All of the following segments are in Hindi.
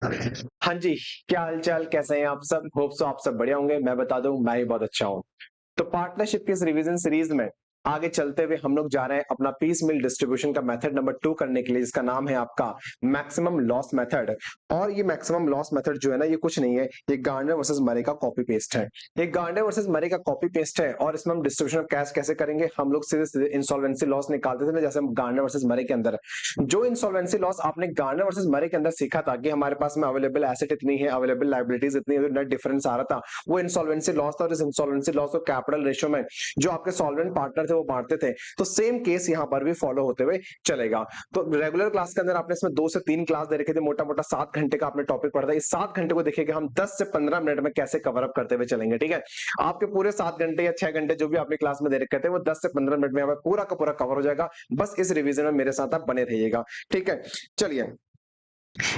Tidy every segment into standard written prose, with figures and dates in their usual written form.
हाँ जी, क्या हाल चाल, कैसे हैं आप सब? होप सो आप सब बढ़िया होंगे। मैं बता दूं, मैं भी बहुत अच्छा हूँ। तो पार्टनरशिप की इस रिवीजन सीरीज में आगे चलते हुए हम लोग जा रहे हैं अपना पीस मिल डिस्ट्रीब्यूशन का मेथड नंबर 2 करने के लिए, जिसका नाम है आपका मैक्सिमम लॉस मेथड। और ये मैक्सिमम लॉस मेथड जो है ना, ये कुछ नहीं है, ये गार्डनर वर्सेस मरे का कॉपी पेस्ट है। ये गार्डनर वर्सेस मरे का कॉपी पेस्ट है। और इसमें हम डिस्ट्रीब्यूशन ऑफ कैश कैसे करेंगे? हम लोग सीधे सीधे इंसॉल्वेंसी लॉस निकालते थे ना, जैसे हम गार्डनर वर्सेस मरे के अंदर जो इंसॉल्वेंसी लॉस आपने गार्डनर वर्सेस मरे के अंदर सीखा था कि हमारे पास में अवेलेबल एसेट इतनी है, अवेलेबल लाइबिलिटीज इतनी है, नेट डिफरेंस आ रहा था, वो इंसॉल्वेंसी लॉस था। और इस इंसॉल्वेंसी लॉस को कैपिटल रेशियो में जो आपके सॉल्वेंट पार्टनर थे वो बांटते थे। तो सेम केस यहाँ पर भी फॉलो होते हुए चलेगा। तो रेगुलर क्लास के अंदर आपने इसमें 2 से 3 क्लास दे रखे थे, मोटा मोटा 7 घंटे का आपने टॉपिक पढ़ा था। इस 7 घंटे को देखिए कि हम 10 से 15 मिनट में कैसे कवर अप करते हुए चलेंगे, ठीक है? आपके पूरे 7 घंटे या 6 घंटे जो भी आपने क्लास में दे रखे थे, वो 10 से 15 मिनट में पूरा का पूरा कवर हो जाएगा। बस इस रिवीजन में मेरे साथ आप बने रहिएगा, ठीक है? चलिए,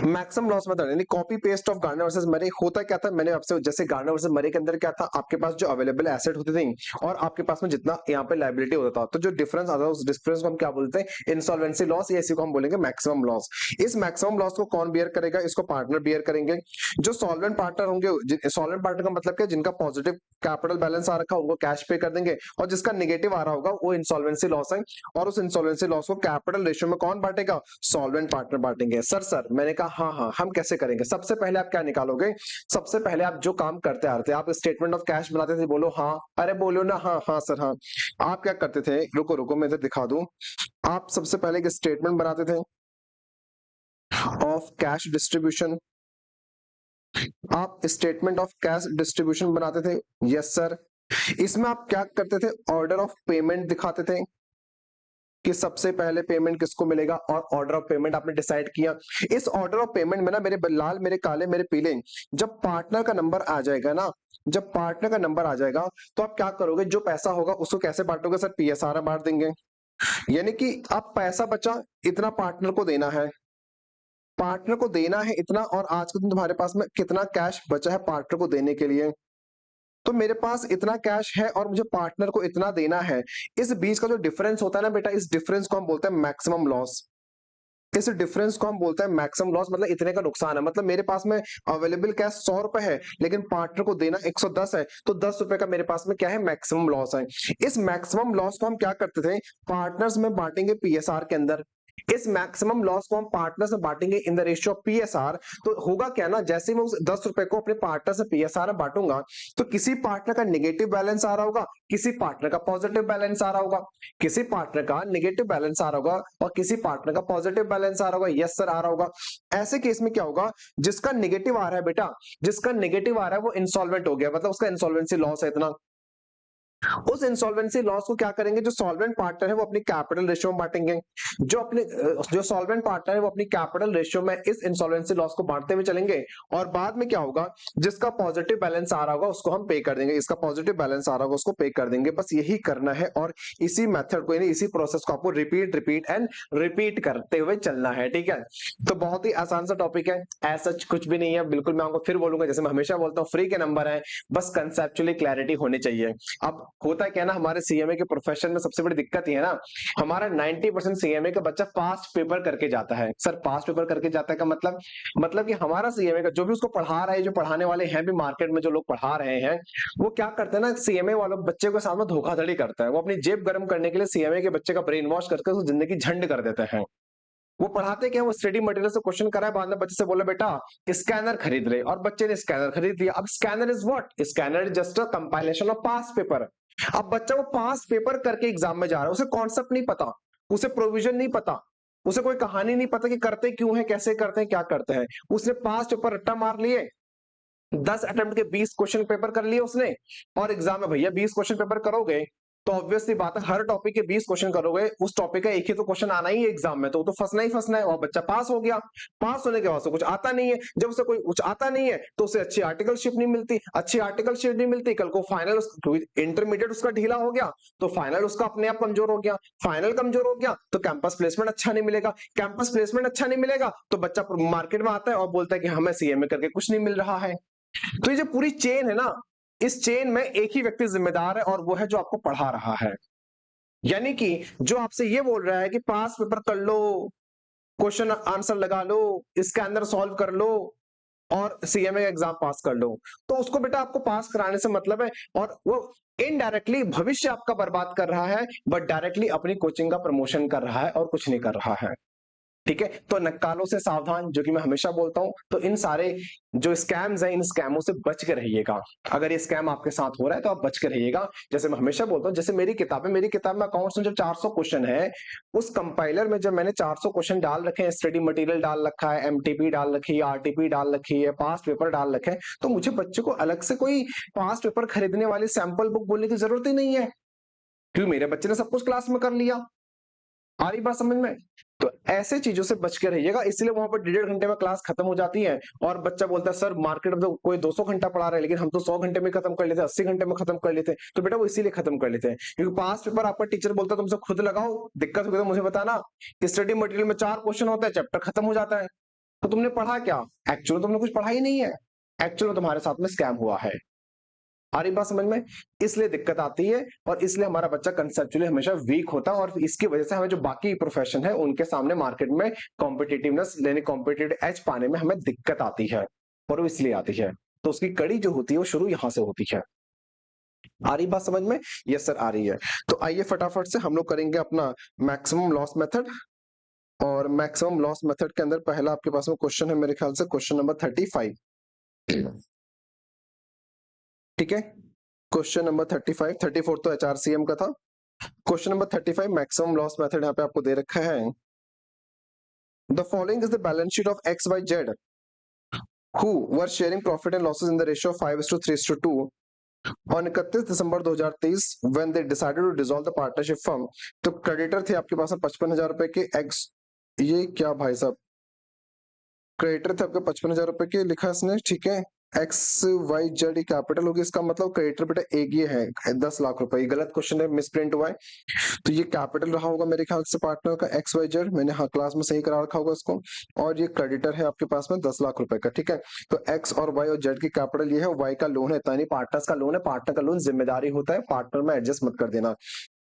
मैक्सिमम लॉस मेथड यानी copy paste of Gardner versus Murray. होता क्या था, मैंने आपसे जैसे गार्डनर वर्सेस मरे के अंदर क्या था, आपके पास जो अवेलेबल एसेट होते थे और आपके पास में जितना यहाँ पे लायबिलिटी होता था, तो जो डिफरेंस आता था उस डिफरेंस को हम क्या बोलते हैं? इंसॉल्वेंसी लॉस, या इसी को हम बोलेंगे मैक्सिमम लॉस। इस मैक्सिमम लॉस को कौन बियर करेगा? इसको पार्टनर बियर करेंगे। जो सॉल्वेंट पार्टनर होंगे, सॉल्वेंट पार्टनर का मतलब क्या, जिनका पॉजिटिव कैपिटल बैलेंस आ रखा उनको कैश पे कर देंगे, और जिसका नेगेटिव आ रहा होगा वो इंसॉल्वेंसी लॉस है। और उस इंसॉल्वेंसी लॉस को कैपिटल रेशियो में कौन बांटेगा? सॉल्वेंट पार्टनर बांटेंगे। सर मैंने कहा हाँ हाँ, हम कैसे करेंगे? सबसे पहले आप क्या निकालोगे? सबसे पहले आप जो काम करते आ रहे थे, आप स्टेटमेंट ऑफ कैश बनाते थे, बोलो हाँ, अरे बोलो ना हाँ हाँ सर हाँ। आप क्या करते थे, रुको रुको मैं इधर दिखा दूं। आप सबसे पहले एक स्टेटमेंट बनाते थे ऑफ कैश डिस्ट्रीब्यूशन। आप स्टेटमेंट ऑफ कैश डिस्ट्रीब्यूशन बनाते थे, यस सर। इसमें आप क्या करते थे? ऑर्डर ऑफ पेमेंट दिखाते थे कि सबसे पहले पेमेंट किसको मिलेगा, और ऑर्डर ऑफ पेमेंट आपने डिसाइड किया। इस ऑर्डर ऑफ पेमेंट में ना, मेरे लाल मेरे काले मेरे पीले, जब पार्टनर का नंबर आ जाएगा ना, जब पार्टनर का नंबर आ जाएगा, तो आप क्या करोगे? जो पैसा होगा उसको कैसे बांटोगे? सर पीएसआर बांट देंगे। यानी कि आप पैसा बचा इतना पार्टनर को देना है, पार्टनर को देना है इतना, और आज के दिन तुम्हारे पास में कितना कैश बचा है पार्टनर को देने के लिए? तो मेरे पास इतना कैश है और मुझे पार्टनर को इतना देना है। इस बीच का जो डिफरेंस होता है ना बेटा, इस डिफरेंस को हम बोलते हैं मैक्सिमम लॉस। इस डिफरेंस को हम बोलते हैं मैक्सिमम लॉस। मतलब इतने का नुकसान है, मतलब मेरे पास में अवेलेबल कैश 100 रुपए है, लेकिन पार्टनर को देना 110 है, तो 10 रुपए का मेरे पास में क्या है? मैक्सिमम लॉस है। इस मैक्सिमम लॉस को हम क्या करते थे? पार्टनर्स में बांटेंगे पीएसआर के अंदर। इस मैक्सिमम लॉस को हम पार्टनर्स में बांटेंगे इन द रेशियो ऑफ पीएसआर। तो होगा क्या ना, जैसे मैं उस 10 रुपए को अपने पार्टनर से पीएसआर में बांटूंगा, तो किसी पार्टनर का नेगेटिव बैलेंस आ रहा होगा, किसी पार्टनर का पॉजिटिव बैलेंस आ रहा होगा, किसी पार्टनर का नेगेटिव बैलेंस आ रहा होगा और किसी पार्टनर का पॉजिटिव बैलेंस आ रहा होगा, यस सर आ रहा होगा। ऐसे केस में क्या होगा? जिसका नेगेटिव आ रहा है बेटा, जिसका नेगेटिव आ रहा है वो इंसॉल्वेंट हो गया, मतलब उसका इंसॉल्वेंसी लॉस है इतना। उस इंसॉल्वेंसी लॉस को क्या करेंगे? जो सॉल्वेंट पार्टनर है वो अपनी कैपिटल रेशियो में बांटेंगे। जो सॉल्वेंट पार्टनर है वो अपनी कैपिटल रेशियो में इस इंसॉल्वेंसी लॉस को बांटते हुए चलेंगे। और बाद में क्या होगा? जिसका पॉजिटिव बैलेंस आ रहा होगा उसको हम पे कर देंगे, इसका पॉजिटिव बैलेंस आ रहा होगा उसको पे कर देंगे। बस यही करना है, और इसी मेथड को, यानी इसी प्रोसेस को आपको रिपीट रिपीट एंड रिपीट करते हुए चलना है, ठीक है? तो बहुत ही आसान सा टॉपिक है, ऐसा कुछ भी नहीं है बिल्कुल। मैं आपको फिर बोलूंगा, जैसे मैं हमेशा बोलता हूँ, फ्री के नंबर है, बस कंसेप्चुअली क्लैरिटी होनी चाहिए। अब होता क्या ना, हमारे सीएमए के प्रोफेशन में सबसे बड़ी दिक्कत ही है ना, हमारा 90% सीएमए का बच्चा पास्ट पेपर करके जाता है। सर पास्ट पेपर करके जाता है का मतलब कि हमारा सीएमए का जो भी उसको पढ़ा रहा है, जो पढ़ाने वाले हैं भी मार्केट में जो लोग पढ़ा रहे हैं, वो क्या करते हैं ना, सीएमए वालों बच्चे के सामने धोखाधड़ी करता है। वो अपनी जेब गर्म करने के लिए सीएमए के बच्चे का ब्रेन वॉश करके उसकी जिंदगी झंड कर देते हैं। वो पढ़ाते क्या, वो स्टडी मटेरियल से क्वेश्चन कराए, बाद में बच्चे से बोले बेटा स्कैनर खरीद ले, और बच्चे ने स्कैनर खरीद लिया। अब scanner is what? Scanner is just a compilation of past paper. अब बच्चा वो पास्ट पेपर करके एग्जाम में जा रहा है, उसे कॉन्सेप्ट नहीं पता, उसे प्रोविजन नहीं पता, उसे कोई कहानी नहीं पता कि करते क्यों है, कैसे करते हैं, क्या करते हैं। उसने पास्ट पेपर रट्टा मार लिए, 10 अटेम्प्ट के 20 क्वेश्चन पेपर कर लिए उसने, और एग्जाम में भैया 20 क्वेश्चन पेपर करोगे तो ऑब्वियसली बात है, हर टॉपिक के 20 क्वेश्चन करोगे, उस टॉपिक का एक ही तो क्वेश्चन आना ही है एग्जाम में, तो फंसना ही फंसना है। और बच्चा पास हो गया, पास होने के बाद से कुछ आता नहीं है। जब उसे कोई कुछ आता नहीं है तो उसे अच्छी आर्टिकलशिप नहीं मिलती, अच्छी आर्टिकलशिप नहीं मिलती, कल को फाइनल, इंटरमीडिएट उसका ढीला हो गया तो फाइनल उसका अपने आप कमजोर हो गया, फाइनल कमजोर हो गया तो कैंपस प्लेसमेंट अच्छा नहीं मिलेगा, कैंपस प्लेसमेंट अच्छा नहीं मिलेगा तो बच्चा मार्केट में आता है और बोलता है कि हमें सीएमए करके कुछ नहीं मिल रहा है। तो ये जो पूरी चेन है ना, इस चेन में एक ही व्यक्ति जिम्मेदार है, और वो है जो आपको पढ़ा रहा है। यानी कि जो आपसे ये बोल रहा है कि पास पेपर कर लो, क्वेश्चन आंसर लगा लो, इसका अंदर सॉल्व कर लो, और सीएमए का एग्जाम पास कर लो, तो उसको बेटा आपको पास कराने से मतलब है, और वो इनडायरेक्टली भविष्य आपका बर्बाद कर रहा है, बट डायरेक्टली अपनी कोचिंग का प्रमोशन कर रहा है और कुछ नहीं कर रहा है। ठीक है, तो नक्कालों से सावधान, जो कि मैं हमेशा बोलता हूं। तो इन सारे जो स्कैम्स हैं, इन स्कैमों से बच के रहिएगा। अगर ये स्कैम आपके साथ हो रहा है तो आप बच के रहिएगा। जैसे मैं हमेशा बोलता हूं, जैसे मेरी किताब में अकाउंट्स में जब 400 क्वेश्चन है, उस कंपाइलर में जब मैंने 400 क्वेश्चन डाल रखे हैं, स्टडी मटेरियल डाल रखा है, एमटीपी डाल रखी है, आरटीपी डाल रखी है, पास्ट पेपर डाल रखे हैं, तो मुझे बच्चे को अलग से कोई पास्ट पेपर खरीदने वाली सैंपल बुक बोलने की जरूरत ही नहीं है, क्योंकि मेरे बच्चे ने सब कुछ क्लास में कर लिया। आ रही बात समझ में? तो ऐसे चीजों से बच के रहिएगा, इसलिए वहां पर 1.5 घंटे में क्लास खत्म हो जाती है, और बच्चा बोलता है सर मार्केट में तो कोई 200 घंटा पढ़ा रहा है, लेकिन हम तो 100 घंटे में खत्म कर लेते हैं, 80 घंटे में खत्म कर लेते हैं। तो बेटा वो इसीलिए खत्म कर लेते हैं क्योंकि पास पेपर आपका टीचर बोलता है तुमसे खुद लगाओ, दिक्कत होगी तो मुझे बताना। स्टडी मटेरियल में 4 क्वेश्चन होता है, चैप्टर खत्म हो जाता है, तो तुमने पढ़ा क्या? एक्चुअली तुमने कुछ पढ़ा ही नहीं है, एक्चुअली तुम्हारे साथ में स्कैम हुआ है। आ रही बात समझ में? इसलिए दिक्कत आती है, और इसलिए हमारा बच्चा कंसेप्चुअली हमेशा वीक होता है, और इसकी वजह से हमें जो बाकी प्रोफेशन है उनके सामने मार्केट में कॉम्पिटिटिवनेस यानी कॉम्पिटिटिव एज पाने में हमें दिक्कत आती है, और वो इसलिए आती है। तो उसकी कड़ी जो होती है वो शुरू यहां से होती है। आ रही बात समझ में? यस सर, आ रही है। तो आइए फटाफट से हम लोग करेंगे अपना मैक्सिमम लॉस मेथड। और मैक्सिमम लॉस मेथड के अंदर पहला आपके पास में क्वेश्चन है, मेरे ख्याल से क्वेश्चन नंबर 35। ठीक है, क्वेश्चन नंबर 35, 34 तो एचआरसीएम का था। Question number 35 maximum loss method यहाँ पे आपको दे रखा है। The following is the balance sheet of X Y Z who were sharing profit and losses in the ratio 5:3:2 on 31 December 2023 when they decided to dissolve the partnership firm. तो क्रेडिटर थे आपके पास 55,000 रुपए के एक्स, ये क्या भाई साहब, क्रेडिटर थे आपके 55,000 रुपए के, लिखा इसने, ठीक है। एक्स वाई जेड कैपिटल होगी, इसका मतलब क्रेडिटर बेटा एक ये है 10 लाख रुपए, ये गलत क्वेश्चन है, मिसप्रिंट हुआ है। तो ये कैपिटल रहा होगा मेरे ख्याल से पार्टनर का एक्स वाई जेड, मैंने हाँ क्लास में सही करा रखा होगा इसको। और ये क्रेडिटर है आपके पास में 10 लाख रुपए का, ठीक है। तो एक्स और वाई और जेड की कैपिटल ये है, वाई का लोन है, इतना नहीं पार्टनर्स का लोन है, पार्टनर का लोन जिम्मेदारी होता है, पार्टनर में एडजस्ट मत कर देना।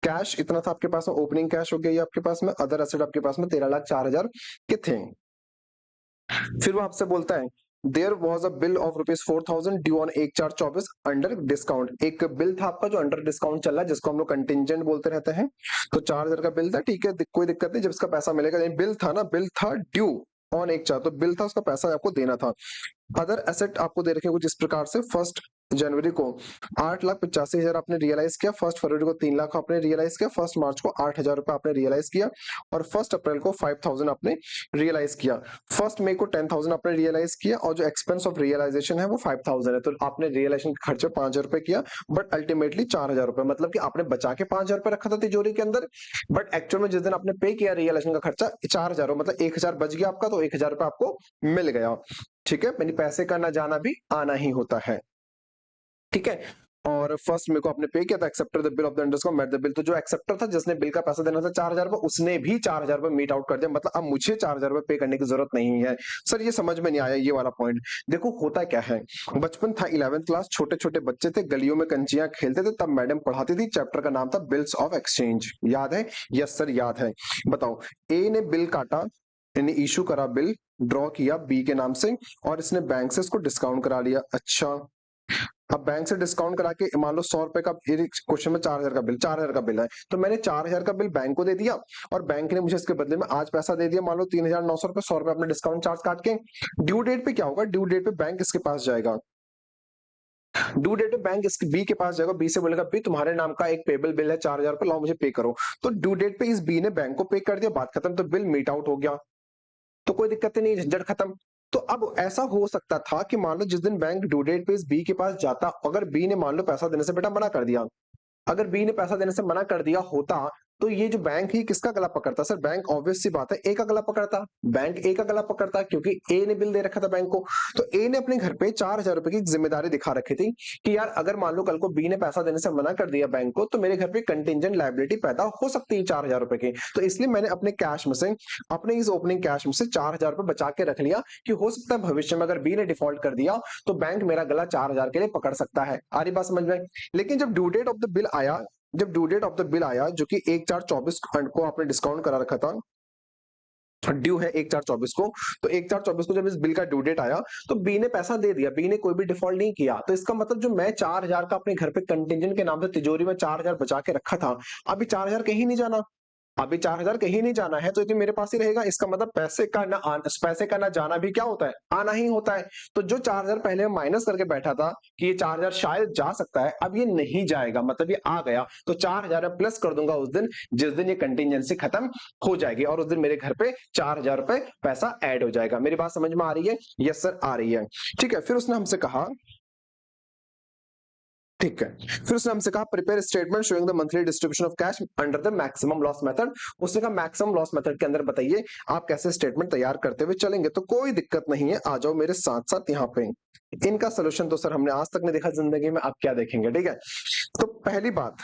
कैश इतना था आपके पास में, ओपनिंग कैश हो गया ये आपके पास में, अदर एसेट आपके पास में 13,04,000 के थे। फिर वो आपसे बोलता है there was a bill of ₹4,000 due on 1/4/24 under discount. एक बिल था आपका जो अंडर डिस्काउंट चल रहा है, जिसको हम लोग कंटिजेंट बोलते रहते हैं। तो 4,000 का बिल था, ठीक है, कोई दिक्कत नहीं, जब इसका पैसा मिलेगा, बिल था ना, बिल था ड्यू ऑन 1/4, तो बिल था, उसका पैसा आपको देना था। अदर एसेट आपको दे रखे कुछ इस प्रकार से, 1 जनवरी को 8,85,000 आपने रियलाइज किया, 1 फरवरी को 3 लाख आपने रियलाइज किया, 1 मार्च को 8,000 रुपए आपने रियलाइज किया, और 1 अप्रैल को 5,000 आपने रियलाइज किया, 1 मई को 10,000 आपने रियलाइज किया, और जो एक्सपेंस ऑफ रियलाइजेशन है वो 5,000 है। तो आपने रियलाइजेशन खर्चे 5,000 रुपए किया, बट अल्टीमेटली 4,000 रुपए, मतलब कि आपने बचा के 5,000 रुपए रखा था तिजोरी के अंदर, बट एक्चुअल में जिस दिन आपने पे किया रियलाइजेशन का खर्चा 4,000, मतलब 1,000 बच गया आपका, तो 1,000 रुपए आपको मिल गया। ठीक है, यानी पैसे का ना जाना भी आना ही होता है। ठीक है, और 1 मई को आपने पे किया था, accepted the bill of the underscore met the bill. तो जो एक्सेप्टर था, जिसने बिल का पैसा देना था 4,000 रुपए, उसने भी 4,000 रुपए मीट आउट कर दिया, मतलब अब मुझे 4,000 रुपए पे करने की जरूरत नहीं है। सर ये समझ में नहीं आया ये वाला पॉइंट। देखो होता क्या है, बचपन था, 11th क्लास, छोटे छोटे बच्चे थे, गलियों में कंचियां खेलते थे, तब मैडम पढ़ाती थी, चैप्टर का नाम था बिल्स ऑफ एक्सचेंज, याद है? यस सर याद है। बताओ, ए ने बिल काटा, यानी इशू करा बिल, ड्रॉ किया बी के नाम से, और इसने बैंक से इसको डिस्काउंट करा लिया। अच्छा, अब बैंक से डिस्काउंट करा के मान लो 100 रुपए का, क्वेश्चन में 4,000 का बिल, 4,000 का बिल है, तो मैंने 4,000 का बिल बैंक को दे दिया, और बैंक ने मुझे इसके बदले में आज पैसा दे दिया, मान लो 3,900 रुपए, 100 रुपए अपने डिस्काउंट चार्ज काट के। ड्यू डेट पे क्या होगा, ड्यू डेट पे बैंक इसके पास जाएगा, ड्यू डेट पे बैंक इसके बी के पास जाएगा, बी से बोलेगा बी तुम्हारे नाम का एक पेबल बिल है 4,000 रुपए, लाओ मुझे पे करो। तो ड्यू डेट पे इस बी ने बैंक को पे कर दिया, बात खत्म, तो बिल मीट आउट हो गया, तो कोई दिक्कत नहीं, झंझट खत्म। तो अब ऐसा हो सकता था कि मान लो जिस दिन बैंक ड्यू डेट पे इस बी के पास जाता, अगर बी ने मान लो पैसा देने से बेटा मना कर दिया, अगर बी ने पैसा देने से मना कर दिया होता, तो ये जो बैंक है किसका गला पकड़ता? सर बैंक ऑब्वियस सी बात है ए का गला पकड़ता, बैंक ए का गला पकड़ता, क्योंकि ए ने बिल दे रखा था बैंक को। तो ए ने अपने घर पे 4,000 रुपए की जिम्मेदारी दिखा रखी थी कि यार अगर मान लो कल को बी ने पैसा देने से मना कर दिया बैंक को, तो मेरे घर पे कंटिजेंट लायबिलिटी पैदा हो सकती है 4,000 रुपए की। तो इसलिए मैंने अपने कैश में से, अपने इस ओपनिंग कैश में से 4,000 रुपए बचा के रख लिया, कि हो सकता है भविष्य में अगर बी ने डिफॉल्ट कर दिया तो बैंक मेरा गला 4,000 के लिए पकड़ सकता है। आ रही बात समझ में? लेकिन जब due date of the bill आया, जब due date of the bill आया जो कि 1/4/24 को आपने डिस्काउंट करा रखा था, ड्यू है 1/4/24 को, तो 1/4/24 को जब इस बिल का ड्यू डेट आया तो बी ने पैसा दे दिया, बी ने कोई भी डिफॉल्ट नहीं किया, तो इसका मतलब जो मैं 4,000 का अपने घर पे कंटिजेंट के नाम से तिजोरी में 4,000 बचा के रखा था, अभी 4,000 कहीं नहीं जाना, अभी 4,000 कहीं नहीं जाना है, तो ये मेरे पास ही रहेगा। इसका मतलब पैसे का ना जाना भी क्या होता है, आना ही होता है। तो जो 4,000 पहले माइनस करके बैठा था कि ये 4,000 शायद जा सकता है, अब ये नहीं जाएगा, मतलब ये आ गया, तो 4,000 प्लस कर दूंगा उस दिन जिस दिन ये कंटिजेंसी खत्म हो जाएगी, और उस दिन मेरे घर पे 4,000 रुपए पैसा ऐड हो जाएगा। मेरी बात समझ में आ रही है? यस सर, आ रही है। ठीक है, फिर उसने हमसे कहा, ठीक है, फिर उसने हमसे कहा prepare statement showing the monthly distribution of cash under the maximum loss method. उसने कहा मैक्सिमम लॉस मेथड के अंदर बताइए आप कैसे स्टेटमेंट तैयार करते हुए चलेंगे। तो कोई दिक्कत नहीं है, आ जाओ मेरे साथ साथ यहाँ पे। इनका सोल्यूशन तो सर हमने आज तक नहीं देखा जिंदगी में, आप क्या देखेंगे? ठीक है, तो पहली बात,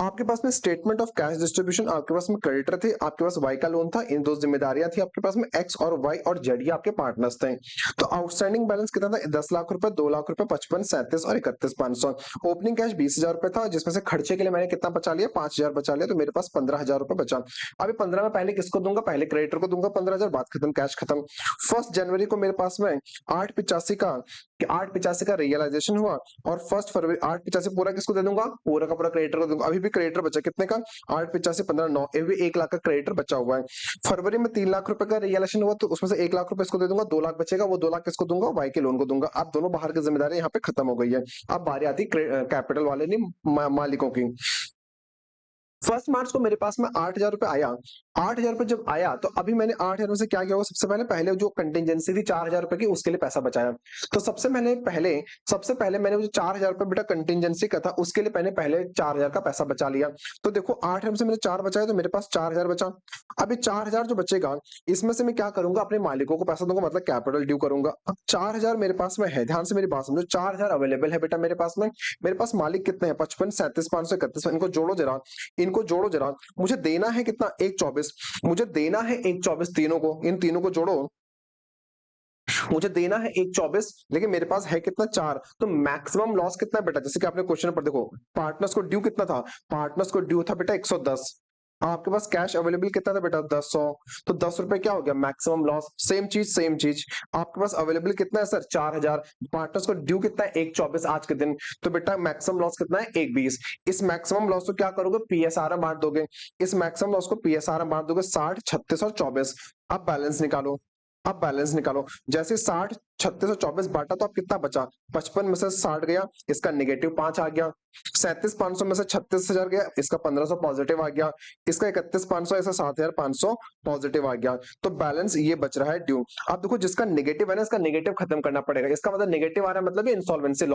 आपके पास में स्टेटमेंट ऑफ कैश डिस्ट्रीब्यूशन, आपके पास में क्रेडिटर थे, आपके पास वाई का लोन था, इन दो जिम्मेदारियां थी, आपके पास में एक्स और वाई और जेड ये आपके पार्टनर्स थे। तो आउटस्टैंडिंग बैलेंस कितना था? 10 लाख रुपए, 2 लाख रुपए, 55, 37 और 31,500। ओपनिंग कैश 20,000 रुपए था, जिसमें से खर्चे के लिए मैंने कितना बचा लिया? 5,000 बचा लिया, तो मेरे पास 15,000 रुपए बचा। अभी 15 में पहले किसको दूंगा? पहले क्रेडिटर को दूंगा 15,000, बात खत्म, कैश खत्म। 1 जनवरी को मेरे पास में 8,85 का रियलाइजेशन हुआ, और 1 फरवरी 8,85 पूरा किसको दे दूंगा? पूरा का पूरा क्रेडिटर को दूंगा। अभी भी क्रेडिटर बचा कितने का? 8,85 15 9, ये भी 1 लाख का क्रेडिटर बचा हुआ है। फरवरी में 3 लाख रुपए का रियलाइजेशन हुआ, तो उसमें से 1 लाख रुपए इसको दे दूंगा, 2 लाख बचेगा, वो 2 लाख किसको दूंगा? वाई के लोन को दूंगा। अब दोनों बाहर की जिम्मेदारी यहाँ पे खत्म हो गई है। अब बारी आती कैपिटल वाले नहीं, मालिकों की। 1 मार्च को मेरे पास में 8,000 रुपए आया। 8,000 रुपए जब आया, तो अभी मैंने 8,000 में से क्या किया होगा? सबसे पहले जो कंटिजेंसी थी 4,000 रुपए की, उसके लिए पैसा बचाया। तो सबसे पहले मैंने जो 4,000 रुपए बेटा कंटिजेंसी का था, उसके लिए पहले 4,000 का पैसा बचा लिया। तो देखो 8,000 में से मैंने 4 बचाया, तो मेरे पास 4,000 बचा। अभी 4,000 जो बचेगा, इसमें से मैं क्या करूंगा? अपने मालिकों को पैसा दूंगा, मतलब कैपिटल ड्यू करूंगा। अब 4,000 मेरे पास में है, ध्यान से मेरी बात समझो, 4,000 अवेलेबल है बेटा मेरे पास में। मेरे पास मालिक कितने हैं? 55, 37, 500, 31। इनको जोड़ो जरा, मुझे देना है कितना? 1,24। मुझे देना है 1,24 तीनों को, इन तीनों को जोड़ो, मुझे देना है 1,24, लेकिन मेरे पास है कितना? 4। तो मैक्सिमम लॉस कितना है बेटा? जैसे कि आपने क्वेश्चन पर देखो, पार्टनर्स को ड्यू कितना था? पार्टनर्स को ड्यू था बेटा 110। आपके पास कैश अवेलेबल कितना था बेटा? 10,100। तो 10 रुपए क्या हो गया? Maximum loss. सेम चीज आपके पास अवेलेबल कितना है सर? 4,000। पार्टनर्स को ड्यू कितना है? 1,24 आज के दिन। तो बेटा मैक्सिमम लॉस कितना है? 1,20। इस मैक्सिमम लॉस को क्या करोगे? पीएसआर में बांट दोगे। इस मैक्सिमम लॉस को पीएसआर में बांट दोगे, 60, 36 और 24। अब बैलेंस निकालो, जैसे 60, 36 और 24 बांटा, तो अब कितना बचा? 55 में से 60 गया, इसका नेगेटिव 5 आ गया। 37,500 में से 36,000 गया, इसका 1,500 पॉजिटिव आ गया। इसका 31,500, ऐसा 7,500 पॉजिटिव आ गया। तो बैलेंस ये बच रहा है ड्यू। अब देखो जिसका नेगेटिव है ना, इसका नेगेटिव खत्म करना पड़ेगा। इसका मतलब नेगेटिव आ रहा है, मतलब ये इंसॉल्वेंसी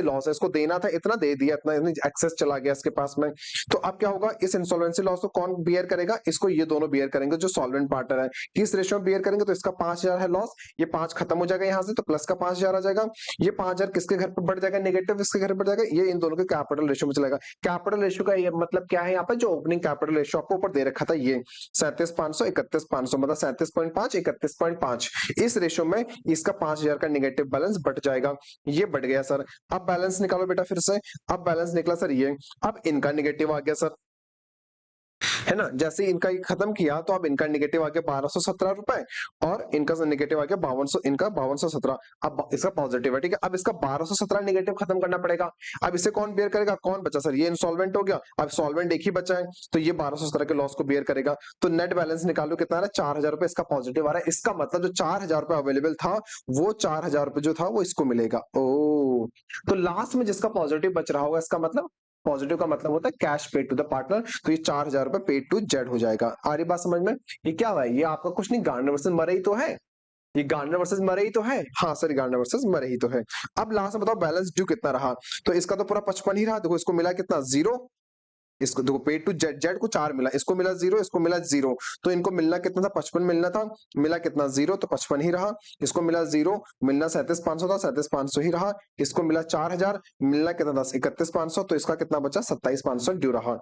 लॉस है, इसको देना था इतना, दे दिया इतना, एक्सेस चला गया इसके पास में। तो अब क्या होगा? इस इंसॉल्वेंसी लॉस को कौन बियर करेगा? इसको ये दोनों बियर करेंगे जो सॉल्वेंट पार्टनर है। किस रेशियो में बियर करेंगे? तो इसका 5,000 है लॉस, ये 5 खत्म हो जाएगा यहाँ से, तो प्लस का 5,000 आ जाएगा। ये 5,000 किसके घर पर बढ़ जाएगा? नेगेटिव इसके घर पर बढ़ जाएगा, ये इन दोनों के कैपिटल रेशियो में चलेगा। कैपिटल रेशियो का ये मतलब क्या है? यहाँ पे जो ओपनिंग कैपिटल रेशियो आपको ऊपर दे रखा था, ये 37,500, 31,500, मतलब 37.5, 31.5, इस रेशियो में इसका 5,000 का नेगेटिव बैलेंस बढ़ जाएगा। ये बढ़ गया सर। अब बैलेंस निकालो बेटा फिर से। अब बैलेंस निकला सर ये, अब इनका नेगेटिव आ गया सर, है ना? जैसे इनका ये खत्म किया, तो अब इनका नेगेटिव आ गया 1,217 रुपए, और इनका नेगेटिव आ गया 5,200, इनका 5,217। अब इसका पॉजिटिव है, ठीक है। अब इसका 1,217 नेगेटिव खत्म करना पड़ेगा। अब इसे कौन बेयर करेगा? कौन बचा सर? ये इंसॉल्वेंट हो गया, अब सॉल्वेंट एक ही बचा है, तो ये 1,217 के लॉस को बेयर करेगा। तो नेट बैलेंस निकालो, कितना आ रहा है? 4,000 रुपए इसका पॉजिटिव आ रहा है। इसका मतलब जो 4,000 रुपए अवेलेबल था, वो 4,000 रुपए जो था वो इसको मिलेगा। ओ, तो लास्ट में जिसका पॉजिटिव बच रहा होगा, इसका मतलब पॉजिटिव का मतलब होता है cash paid to the partner, तो ये 4,000 रुपए पेड टू जेड हो जाएगा। आ रही बात समझ में? ये क्या हुआ? ये आपका कुछ नहीं, गार्डनर वर्सेस मरे ही तो है। ये गार्डनर वर्सेस मरे ही तो है। हाँ सर, गार्डनर वर्सेस मरे ही तो है। अब लास्ट में बताओ बैलेंस ड्यू कितना रहा? तो इसका तो पूरा 55 ही रहा। देखो इसको मिला कितना? 0। इसको देखो पेड टू जेड, जेड को 4 मिला, इसको मिला 0, इसको मिला 0। तो इनको मिलना कितना था? 55 मिलना था, मिला कितना? 0, तो 55 ही रहा। इसको मिला 0, मिलना 37,500 था, 37,500 ही रहा। इसको मिला 4,000, मिलना कितना था? 31,500, तो इसका कितना बचा? 27,500 ड्यू रहा।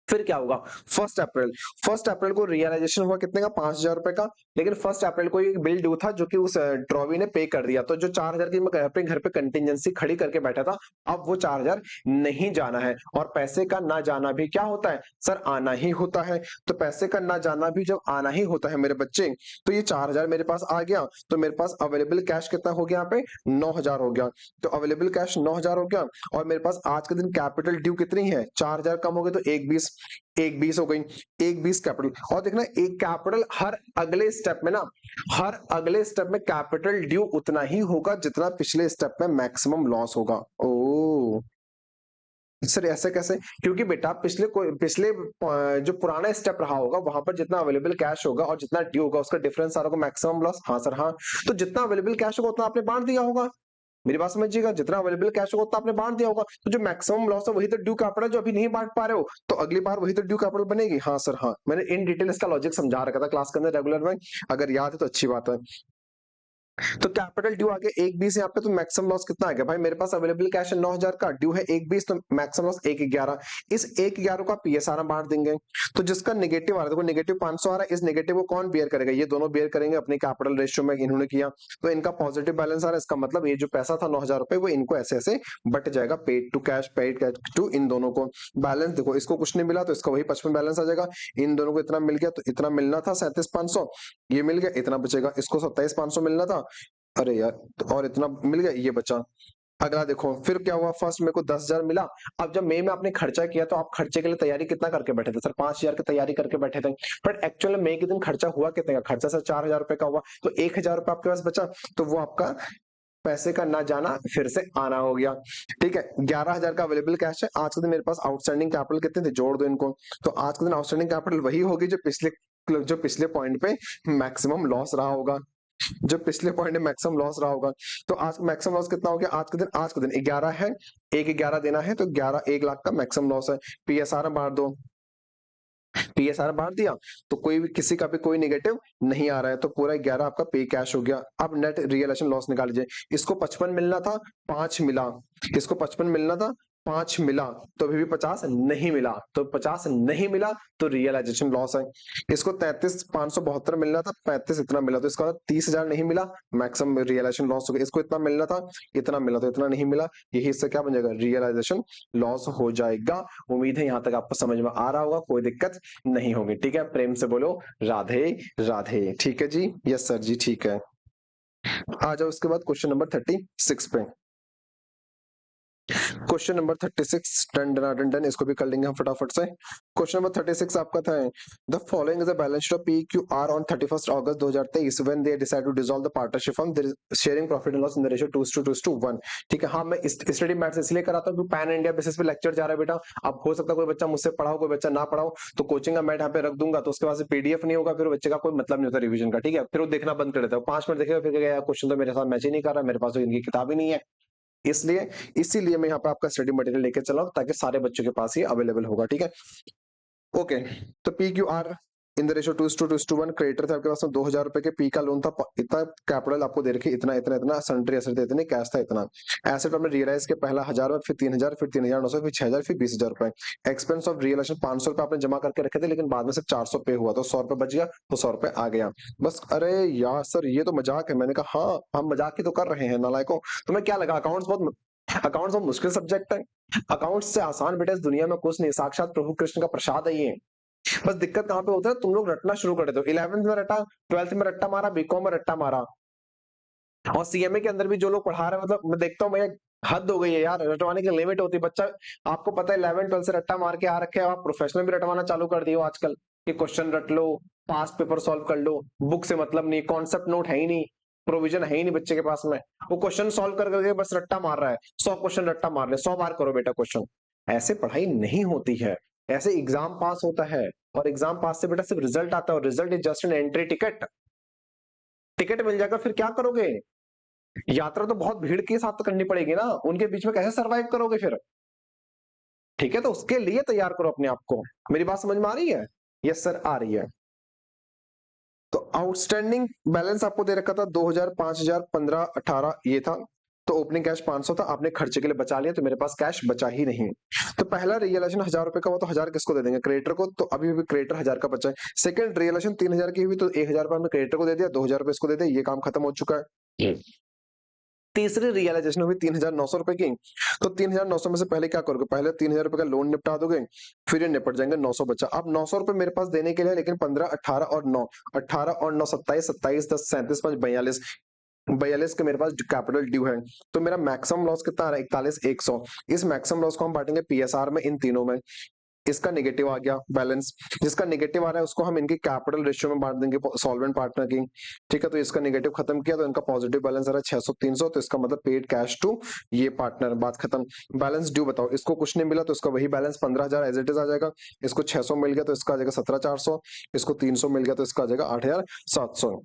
फिर क्या होगा, 1 अप्रैल, 1 अप्रैल को रियलाइजेशन हुआ कितने का, 5,000 रुपए का। लेकिन 1 अप्रैल को एक बिल ड्यू था जो कि उस ड्रॉवी ने पे कर दिया, तो जो 4,000 की मैं अपने घर पे कंटिजेंसी खड़ी करके बैठा था, अब वो 4,000 नहीं जाना है। और पैसे का ना जाना भी क्या होता है सर, आना ही होता है। तो पैसे का ना जाना भी जब आना ही होता है मेरे बच्चे, तो ये 4,000 मेरे पास आ गया, तो मेरे पास अवेलेबल कैश कितना हो गया, यहाँ पे 9,000 हो गया। तो अवेलेबल कैश 9,000 हो गया, और मेरे पास आज के दिन कैपिटल ड्यू कितनी है, 4,000 कम हो गए तो 1,20, 1,20 हो गई, 1,20 कैपिटल। और देखना एक कैपिटल हर अगले स्टेप में ना, हर अगले स्टेप में कैपिटल ड्यू उतना ही होगा जितना पिछले स्टेप में मैक्सिमम लॉस होगा। ओ सर ऐसे कैसे, क्योंकि बेटा पिछले जो पुराना स्टेप रहा होगा वहां पर जितना अवेलेबल कैश होगा और जितना ड्यू होगा उसका डिफरेंस आ रहा होगा मैक्सिमम लॉस। हाँ सर हाँ, तो जितना अवेलेबल कैश होगा उतना आपने बांट दिया होगा, मेरी बात समझिएगा, जितना अवेलेबल कैश होगा उतना आपने बांट दिया होगा। तो जो मैक्सिमम लॉस है वही तो ड्यू कैपिटल जो अभी नहीं बांट पा रहे हो, तो अगली बार वही तो ड्यू कैपिटल बनेगी। हाँ सर हाँ, मैंने इन डिटेल इसका लॉजिक समझा रखा था क्लास के अंदर रेगुलर में, अगर याद है तो अच्छी बात है। तो कैपिटल ड्यू आ गया 1,20 यहाँ पे, तो मैक्सिमम लॉस कितना आ गया भाई, मेरे पास अवेलेबल कैश है 9,000 का, ड्यू है 1,20, तो मैक्सिमम लॉस 1,11। इस 1,11 का पीएसआर बांट देंगे, तो जिसका नेगेटिव आ रहा है, देखो नेगेटिव 500 आ रहा है, इस नेगेटिव को कौन बेयर करेगा, ये दोनों बेयर करेंगे अपने कैपिटल रेशियो में, इन्होंने किया तो इनका पॉजिटिव बैलेंस आ रहा है। इसका मतलब ये जो पैसा था 9,000 रुपए वो इनको ऐसे ऐसे बट जाएगा, paid to cash, paid to, इन दोनों को। बैलेंस देखो, इसको कुछ नहीं मिला तो इसका वही 55 बैलेंस आ जाएगा, इन दोनों को इतना मिल गया, तो इतना मिलना था 37,500, ये मिल गया, इतना बचेगा, इसको 27,500 मिलना था, अरे यार, तो और इतना मिल गया, ये बचा। अगला देखो फिर क्या हुआ, फर्स्ट मेरे को 10,000 मिला। अब जब मई में आपने खर्चा किया तो आप खर्चे के लिए तैयारी कितना करके बैठे थे सर, 5,000 की तैयारी करके बैठे थे, बट एक्चुअल में मई के दिन खर्चा हुआ कितने का, खर्चा सर 4,000 रुपए का हुआ, तो 1,000 रुपए आपके पास बचा, तो वो आपका पैसे का ना जाना फिर से आना हो गया। ठीक है, 11,000 का अवेलेबल कैश है, आज के दिन मेरे पास आउटस्टैंडिंग कैपिटल कितने थे, जोड़ दो इनको, तो आज के दिन आउटस्टैंडिंग कैपिटल वही होगी जो पिछले पॉइंट पे मैक्सिमम लॉस रहा होगा, जो पिछले पॉइंट में मैक्सिमम लॉस रहा होगा। तो आज मैक्सिमम लॉस कितना हो गया, आज के दिन 11 है, 1,11 देना है, तो 11, 1,00,000 का मैक्सिमम लॉस है। पीएसआर बांट दो, पीएसआर बांट दिया, तो कोई भी किसी का भी कोई नेगेटिव नहीं आ रहा है, तो पूरा 11 आपका पे कैश हो गया। अब नेट रियलाइजेशन लॉस निकाल लीजिए, इसको 55 मिलना था, 5 मिला, इसको 55 मिलना था, 5 मिला, तो अभी भी 50 नहीं मिला, तो 50 नहीं मिला तो रियलाइजेशन लॉस है। इसको 33,572 मिलना था, 35 इतना मिला, तो इसका 30,000 नहीं मिला, मैक्सिमम रियलाइजेशन लॉस हो गया। इसको इतना मिलना था, इतना मिला, तो इतना नहीं मिला, यही इससे क्या बन जाएगा, रियलाइजेशन लॉस हो जाएगा। उम्मीद है यहां तक आपको समझ में आ रहा होगा, कोई दिक्कत नहीं होगी। ठीक है, प्रेम से बोलो राधे राधे। ठीक है जी, यस सर जी, ठीक है। आ जाओ उसके बाद क्वेश्चन नंबर 36 पे। Question number 36 done done done done, इसको भी कर लेंगे हम फटाफट से। क्वेश्चन नंबर 36 आपका था, the following is the balance sheet of PQR on 31 August 2023 when they decide to dissolve the partnership firm, there is sharing profit and loss in the ratio 2:1। ठीक है, हाँ मैं स्टडी मैथ्स इसलिए कराता हूं कि पैन इंडिया बेसिस पे लेक्चर जा रहा है बेटा। अब हो सकता है कोई बच्चा मुझसे पढ़ाओ, कोई बच्चा ना पढ़ाओ, तो कोचिंग का मैट यहाँ पे रख दूंगा, तो उसके बाद पीडीएफ नहीं होगा, फिर बच्चे का कोई मतलब नहीं होता रिवीजन का। ठीक है, फिर वो देखना बंद कर देता है, 5 मिनट देखेगा फिर क्वेश्चन तो मेरे साथ मैच ही नहीं कर रहा, मेरे पास तो इनकी किताब ही नहीं है। इसलिए इसीलिए मैं यहाँ पे आपका स्टडी मटेरियल लेके चला हूं, ताकि सारे बच्चों के पास ही अवेलेबल होगा। ठीक है, ओके। तो P Q R in the ratio 2:1, creditor थे आपके पास में 2,000 रुपए के, पी का लोन था इतना, कैपिटल आपको दे रखी इतना इतना इतना, सन्ट्री एसेट थे इतने, कैश था इतना। एसेट हमने रियलाइज के पहला 1,000, फिर 3,000, फिर 3,900, फिर 6,000, फिर 20,000 रुपए। एक्सपेंस ऑफ रियलाइजेशन 500 रुपए आपने जमा करके रखे थे, लेकिन बाद में सिर्फ 400 पे हुआ, तो 100 रुपए बच गया, तो 100 रुपए आ गया बस। अरे यार सर ये तो मजाक है, मैंने कहा हाँ हम मजाक ही तो कर रहे हैं नालायकों, तुम्हें क्या लगा अकाउंट्स बहुत मुश्किल सब्जेक्ट है, अकाउंट्स से आसान बेटा इस दुनिया में कुछ नहीं, साक्षात प्रभु कृष्ण का प्रसाद है ये। बस दिक्कत कहां पे होता है, तुम लोग रटना शुरू कर देते हो, 11th में रटा, 12th में रट्टा मारा, बीकॉम में रट्टा मारा, और सीएमए के अंदर भी जो लोग पढ़ा रहे हैं, मतलब मैं देखता हूँ भैया हद हो गई है यार, रटवाने की लिमिट होती है। बच्चा आपको पता है 11 12 से रट्टा मार के आ रखे हैं, आप प्रोफेशनल भी रटवाना चालू कर दिए हो आजकल, कि क्वेश्चन रट लो, पास पेपर सॉल्व कर लो, बुक से मतलब नहीं, कॉन्सेप्ट नोट है ही नहीं, प्रोविजन है ही नहीं बच्चे के पास में, वो क्वेश्चन सॉल्व कर करके बस रट्टा मार रहा है, 100 क्वेश्चन रट्टा मार ले, 100 बार करो बेटा क्वेश्चन। ऐसे पढ़ाई नहीं होती है, ऐसे एग्जाम पास होता है, और एग्जाम पास से बेटा सिर्फ रिजल्ट आता है, और result is just an entry ticket. Ticket मिल जाएगा फिर क्या करोगे, यात्रा तो बहुत भीड़ के साथ करनी पड़ेगी ना, उनके बीच में कैसे सरवाइव करोगे फिर। ठीक है, तो उसके लिए तैयार करो अपने आप को। मेरी बात समझ में आ रही है, यस सर आ रही है। तो आउटस्टैंडिंग बैलेंस आपको दे रखा था 2,000, 5,000, 15, 18 ये था, तो ओपनिंग कैश 500 था, आपने खर्चे के लिए बचा लिया, तो मेरे पास कैश बचा ही नहीं। तो पहला रियलाइजेशन 1000 रुपए का हुआ, तो 1000 किसको दे देंगे, क्रेडिटर को, तो अभी भी क्रेडिटर 1000 का बचा है। सेकंड रियलाइजेशन 3000 की हुई, तो 1000 रुपए हमने क्रेडिटर को दे दिया, 2000 रुपए इसको दे दिया, ये काम खत्म हो चुका है। तीसरी रियलाइजेशन हुई 3900 रुपए की, तो 3900 में से पहले क्या करोगे, पहले 3000 रुपए का लोन निपटा दोगे, फिर ये निपट जाएंगे, 900 बचा। अब 900 रुपए मेरे पास देने के लिए, लेकिन 15, 18 और 9, 18 और 9 27, 27 10 37 5 42, 42 के मेरे पास कैपिटल ड्यू है। तो मेरा मैक्सिमम लॉस कितना आ रहा है, 41,100। इस मैक्सिमम लॉस को हम बांटेंगे पीएसआर में, इन तीनों में। इसका नेगेटिव आ गया बैलेंस, जिसका नेगेटिव आ रहा है उसको हम इनकी कैपिटल रेशियो में बांट देंगे सॉल्वेंट पार्टनर की, ठीक है। तो इसका नेगेटिव खत्म किया, तो इनका पॉजिटिव बैलेंस आ रहा है 600 300, तो इसका मतलब पेड कैश टू ये पार्टनर, बात खत्म। बैलेंस ड्यू बताओ, इसको कुछ नहीं मिला तो इसका वही बैलेंस 15,000 एज इट इज आ जाएगा, इसको 600 मिल गया तो इसका आ जाएगा 17,400, इसको 300 मिल गया तो इसका आ जाएगा 8,700।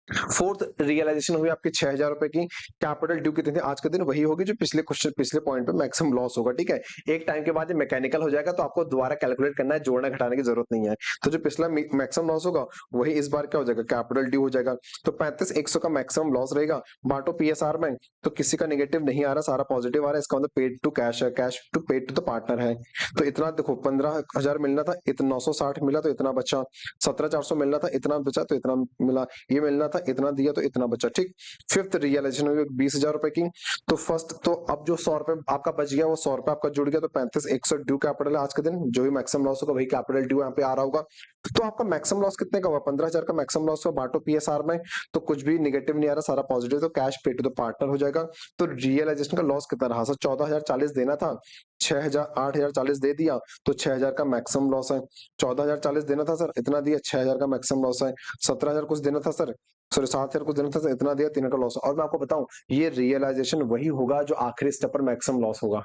फोर्थ रियलाइजेशन हुई आपकी 6,000 रुपए की, कैपिटल ड्यू कितनी थी आज के दिन, वही होगी जो पिछले क्वेश्चन पिछले पॉइंट पे मैक्सिमम लॉस होगा, ठीक है। एक टाइम के बाद ये मैकेनिकल हो जाएगा, तो आपको दोबारा कैलकुलेट करना है, जोड़ना घटाने की जरूरत नहीं है। तो जो पिछला मैक्सिमम लॉस होगा वही इस बार क्या हो जाएगा, कैपिटल ड्यू हो जाएगा। तो 35,100 का मैक्सिमम लॉस रहेगा, बांटो पीएसआर में, तो किसी का नेगेटिव नहीं आ रहा, सारा पॉजिटिव आ रहा है, इसका मतलब पेड टू कैश है, cash to paid to the partner है। तो इतना देखो 15,000 मिलना था, इतना 960 मिला तो इतना बचा, 17,400 मिलना था, इतना बचा तो इतना मिला, ये मिलना था, इतना दिया तो इतना बचा, ठीक। फिफ्थ रियलाइजेशन हुई 20,000 रुपए की, तो फर्स्ट तो अब जो 100 रुपए आपका बच गया वो 100 रुपए आपका जुड़ गया, तो 35,100 ड्यू कैपिटल है आज के दिन, जो भी मैक्सिमम लॉस होगा वही कैपिटल ड्यू यहाँ पे आ रहा होगा। तो आपका मैक्सिमम लॉस कितने का हुआ, 15,000 का मैक्सिमम लॉस हुआ, बांटो पीएसआर में, तो कुछ भी निगेटिव नहीं आ रहा, सारा पॉजिटिव, तो कैश पे टू द पार्टनर हो जाएगा। तो रियलाइजेशन का लॉस कितना रहा सर, 14,040 देना था, 6,000 8,040 दे दिया, तो 6,000 का मैक्सिमम लॉस है। 14,040 देना था सर, इतना दिया, 6,000 का मैक्सिमम लॉस है। 17,000 कुछ देना था सर, सॉरी 7,000 कुछ देना था, इतना दिया, 3 का लॉस। और मैं आपको बताऊं, ये रियलाइजेशन वही होगा जो आखिरी स्टेप पर मैक्सिमम लॉस होगा,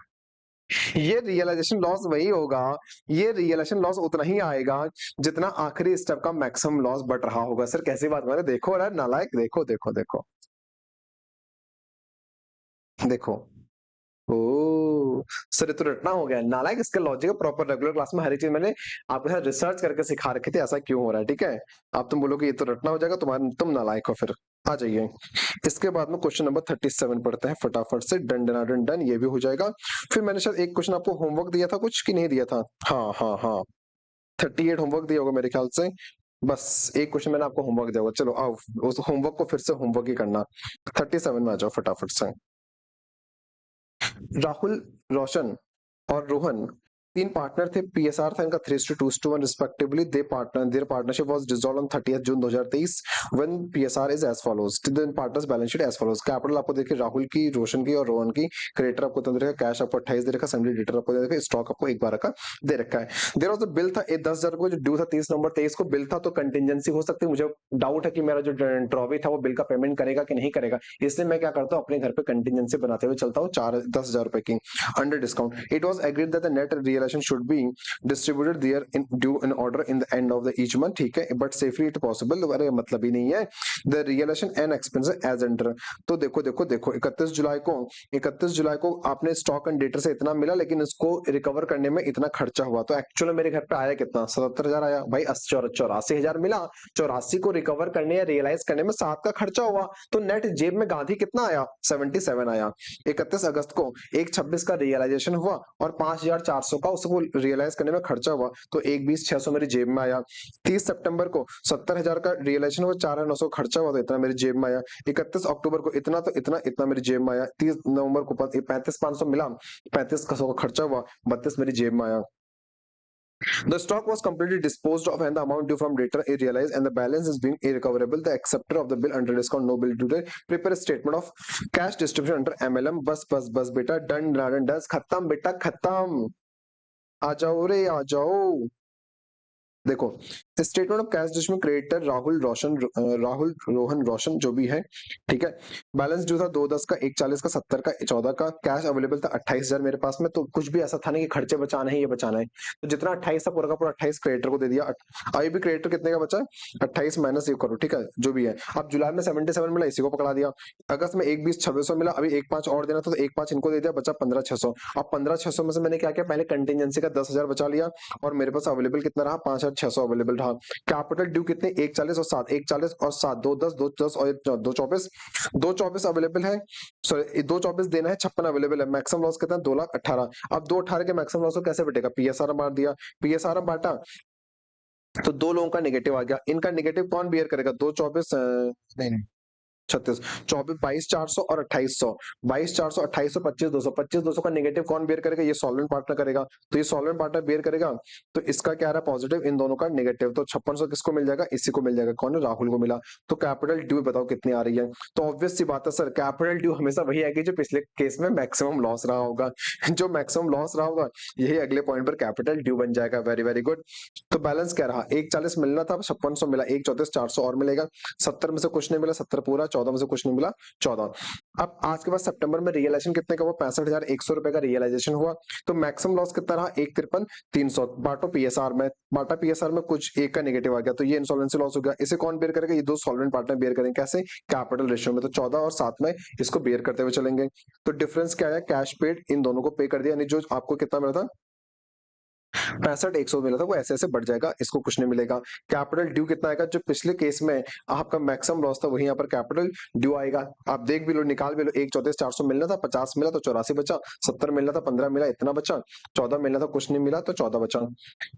ये रियलाइजेशन लॉस वही होगा, ये रियलाइजेशन लॉस उतना ही आएगा जितना आखिरी स्टेप का मैक्सिमम लॉस बढ़ रहा होगा। सर कैसी बात मैंने, देखो यार नालायक, देखो देखो देखो देखो, ओ सर ये तो रटना हो गया नालायक, इसका लॉजिक है प्रॉपर, रेगुलर क्लास में हर एक चीज मैंने आपके साथ रिसर्च करके सिखा रखी थी, ऐसा क्यों हो रहा है, ठीक है। अब तुम बोलोगे ये तो रटना हो जाएगा, तुम नालायक हो फिर, आ जाइए। इसके बाद में क्वेश्चन नंबर 37 पढ़ते हैं फटाफट से, डन डन डन डन, ये भी हो जाएगा। फिर मैंने शायद एक क्वेश्चन आपको होमवर्क दिया था कुछ कि नहीं दिया था, हाँ हाँ हाँ, 38 होमवर्क दिया होगा मेरे ख्याल से, बस एक क्वेश्चन मैंने आपको होमवर्क दिया होगा, चलो आओ उस होमवर्क को फिर से होमवर्क ही करना। 37 में आ जाओ फटाफट से। राहुल, रोशन और रोहन तीन पार्टनर थे, पीएसआर था इनका 3:2:1 respectively, there partnership was dissolved on 30th June 2023 when PSR is as follows, then partners balance sheet as follows. Capital आपको देखिए राहुल की, रोशन की और रोहन की, क्रेडिटर आपको दे रखा, कैश आपको 28 दे रखा, सैंडली डेटर आपको दे रखा, स्टॉक आपको एक बार का दे रखा है। देयर वाज अ बिल था 10,000 को, जो ड्यू था 30 नवंबर 23 को, बिल था तो कंटिजेंसी हो सकती है, मुझे डाउट है कि मेरा जो ड्रॉवी था वो बिल का पेमेंट करेगा कि नहीं करेगा, इसलिए मैं क्या करता हूँ अपने घर पे कंटिजेंसी बनाते हुए चलता हूँ 10,000 रुपए की under discount. It was agreed that the net realisation should be distributed there in due in order in the end of the each month, ठीक है, but safely it possible, अरे मतलब ही नहीं है, the realization and expenses as under। तो देखो देखो देखो 31 जुलाई को आपने स्टॉक एंड डेटर से इतना मिला, लेकिन इसको रिकवर करने में इतना खर्चा हुआ, तो एक्चुअली मेरे घर पे आया कितना, 77,000 आया भाई, 84,000 मिला, 84 को रिकवर करने या रियलाइज करने में 7 का खर्चा हुआ, तो नेट जेब में गांधी कितना आया, 77 आया। 31 अगस्त को 1/26 का रियलाइजेशन हुआ और 5,400 का उसको रियलाइज करने में खर्चा हुआ, तो 1/20/600 मेरी जेब में आया। 30 सितंबर को 70,000 का रियलाइजेशन हुआ, 4,900 खर्चा हुआ, तो इतना मेरी जेब में आया। 31 अक्टूबर को इतना, तो इतना मेरी जेब में आया। 30 नवंबर को 35,500 मिला, 35,100 का खर्चा हुआ, 32 मेरी जेब में आया। The stock was completely disposed of and the amount due from debtor is realized and the balance is being irrecoverable. The acceptor of the bill under discount no bill due date prepare a statement of cash distribution under MLM। बस बेटा, डन डन डन, खत्म बेटा खत्म, आ जाओ रे आ जाओ। देखो statement of cash distribution, creditor Rahul Rohan Roshan जो भी है, ठीक है। बैलेंस ड्यू था 2/10 का, 1/40 का, 70 का, 14 का, कैश अवेलेबल था 28,000 मेरे पास में, तो कुछ भी ऐसा था नहीं कि खर्चे बचाना है ये बचाना है, तो जितना 28 था पूरा का पूरा 28 क्रेडिटर को दे दिया। अभी भी क्रेडिटर कितने का बचा है, 28 माइनस ये करो, ठीक है, जो भी है। अब जुलाई में 77 मिला, इसी को पकड़ा दिया। अगस्त में 1/20/2600 मिला, अभी 1/5 और देना था, तो 1/5 इनको दे दिया, बचा 15,600। अब 15,600 में से मैंने क्या किया, पहले कंटिजेंसी का 10,000 बचा लिया, और मेरे पास अवेलेबल कितना रहा, 5,600 अवेलेबल रहा। रहा। कैपिटल ड्यू कितने 140 और 7, 140 और 7, 210, 210 और 224, 224 अवेलेबल है, सॉरी 224 देना है, 56 अवेलेबल है। मैक्सिमम लॉस कितना 2,18,000। अब 2,18 के मैक्सिमम लॉस को कैसे बटेगा, पीएसआर मार दिया, पीएसआर बांटा तो दो लोगों का नेगेटिव आ गया। इनका नेगेटिव कौन बियर करेगा, 224 नहीं 36, 24, 22,400 और 2800, 22,400, 2800, 25,200, 25,200 का नेगेटिव कौन बेयर करेगा, ये सॉल्वेंट पार्टनर करेगा। तो ये सॉल्वेंट पार्टनर बेयर करेगा, तो इसका क्या रहा पॉजिटिव, इन दोनों का नेगेटिव। तो 5600 किसको मिल जाएगा, इसी को मिल जाएगा, कौन है, राहुल को मिला। तो कैपिटल ड्यू बताओ कितनी आ रही है। तो ऑब्वियस सी बात है सर, कैपिटल ड्यू हमेशा वही आएगी जो पिछले केस में मैक्सिमम लॉस रहा होगा। जो मैक्सिमम लॉस रहा होगा यही अगले पॉइंट पर कैपिटल ड्यू बन जाएगा। Very very good. तो बैलेंस क्या रहा, 140 मिलना था, 5600 मिला, 134,400 और मिलेगा, 70 में से कुछ नहीं मिला, 70 पूरा, 14 में से कुछ नहीं मिला, 14। अब आज के बाद सितंबर में रियलाइजेशन कितने का हुआ, 65,100 रुपए का रियलाइजेशन हुआ। तो मैक्सिमम लॉस कितना रहा, 153,300, बांटो पीएसआर में, बांटा पीएसआर में, कुछ एक का नेगेटिव आ गया, तो ये इंसॉल्वेंसी लॉस हो गया। इसे कौन बेयर करेगा, ये दो सॉल्वेंट पार्टनर बेयर करेंगे, कैसे, कैपिटल रेशियो में। तो 14 और 7 में इसको बेयर करते हुए चलेंगे। तो डिफरेंस क्या है, कैश पेड इन दोनों को पे कर दिया, यानी जो आपको कितना मिला था 65,100 मिला था, वो ऐसे ऐसे बढ़ जाएगा, इसको कुछ नहीं मिलेगा। कैपिटल ड्यू कितना आएगा, जो पिछले केस में आपका मैक्सिमम लॉस था वही यहाँ पर कैपिटल ड्यू आएगा। आप देख भी लो, निकाल भी लो, 134,400 मिलना था, 50 मिला तो 84 बचा, 70 मिलना था 15 मिला, इतना बचा, 14 मिलना था कुछ नहीं मिला तो 14 बचा।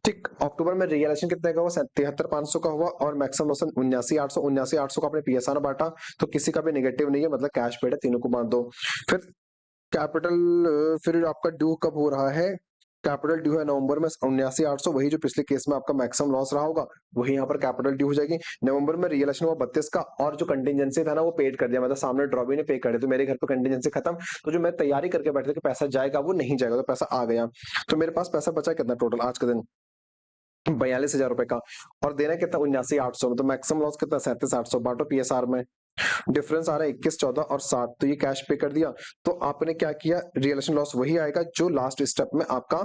ठीक, अक्टूबर में रियलाइजेशन कितने का हुआ, 73,500 का हुआ, और मैक्सिमम लॉस 79,800, 79,800 का आपने पीएसआर बांटा, तो किसी का भी नेगेटिव नहीं है, मतलब कैश पेड है, तीनों को बांट दो। फिर कैपिटल, फिर आपका ड्यू कब हो रहा है, कैपिटल ड्यू है नवंबर में 79,800, वही जो पिछले केस में आपका मैक्सिमम लॉस रहा होगा वही यहाँ पर कैपिटल ड्यू हो जाएगी। नवंबर में रियलाइजेशन हुआ 32 का, और जो कंटिजेंसी था ना वो पेड कर दिया, मतलब सामने ड्रॉबी ने पे कर दिया, तो मेरे घर पे कंटिजेंसी खत्म। तो जो मैं तैयारी करके बैठे थे कि पैसा जाएगा, वो नहीं जाएगा, तो पैसा आ गया। तो मेरे पास पैसा बचा कितना टोटल आज के दिन, 42,000 रुपए का, और देना कितना 79,800, तो मैक्सिमम लॉस कितना 37,800, बांटो पीएसआर में, डिफरेंस आ रहा है 21, 14 और 7, तो ये कैश पे कर दिया। तो आपने क्या किया, रियलाइजेशन लॉस वही आएगा जो लास्ट स्टेप में आपका,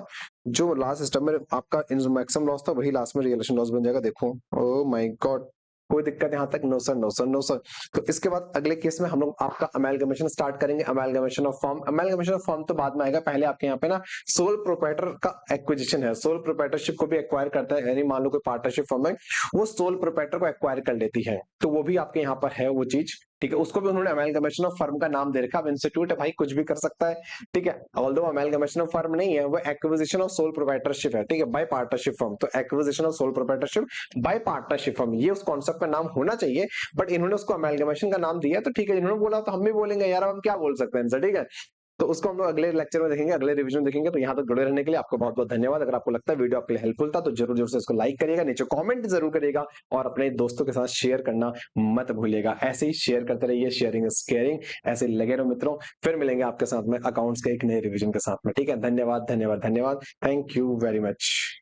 जो लास्ट स्टेप में आपका मैक्सिमम लॉस था वही लास्ट में रियलाइजेशन लॉस बन जाएगा। देखो, ओ माय गॉड, कोई दिक्कत यहाँ तक, no sir, no sir, no sir. तो इसके बाद अगले केस में हम लोग आपका अमेलगमेशन स्टार्ट करेंगे, amalgamation of form. Amalgamation of form तो बाद में आएगा, पहले आपके यहाँ पे ना सोल प्रोप्राइटर का एक्विजिशन है, सोल प्रोप्राइटरशिप को भी एक्वायर करता है, यानी मान लो कोई पार्टनरशिप फॉर्म है, वो सोल प्रोप्राइटर को एक्वायर कर लेती है, तो वो भी आपके यहाँ पर है वो चीज, ठीक है। उसको भी उन्होंने अमेलगमेशन ऑफ फर्म का नाम दे रखा है। अब इंस्टीट्यूट है भाई, कुछ भी कर सकता है, ठीक है। ऑल्दो अमेलगमेशन ऑफ फर्म नहीं है, वो एक्विजिशन ऑफ सोल प्रोप्राइटरशिप है, ठीक है, बाय पार्टनरशिप फर्म। तो acquisition of sole proprietorship bye partnership firm, ये उस कॉन्सेप्ट का नाम होना चाहिए, बट इन्होंने उसको अमेलगमेशन का नाम दिया, तो ठीक है, इन्होंने बोला तो हम भी बोलेंगे यार, अब हम क्या बोल सकते हैं इनसे, ठीक है। तो उसको हम लोग अगले लेक्चर में देखेंगे, अगले रिवीजन में देखेंगे। तो यहाँ तक जुड़े रहने के लिए आपको बहुत बहुत धन्यवाद। अगर आपको लगता है वीडियो आपके लिए हेल्पफुल था तो जरूर जरूर से इसको लाइक करिएगा, नीचे कमेंट जरूर करिएगा, और अपने दोस्तों के साथ शेयर करना मत भूलिएगा। ऐसे ही शेयर करते रहिए, शेयरिंग इज केयरिंग, ऐसे लगे रहो मित्रों। फिर मिलेंगे आपके साथ में अकाउंट्स के एक नए रिवीजन के साथ में, ठीक है। धन्यवाद, धन्यवाद, धन्यवाद, थैंक यू वेरी मच।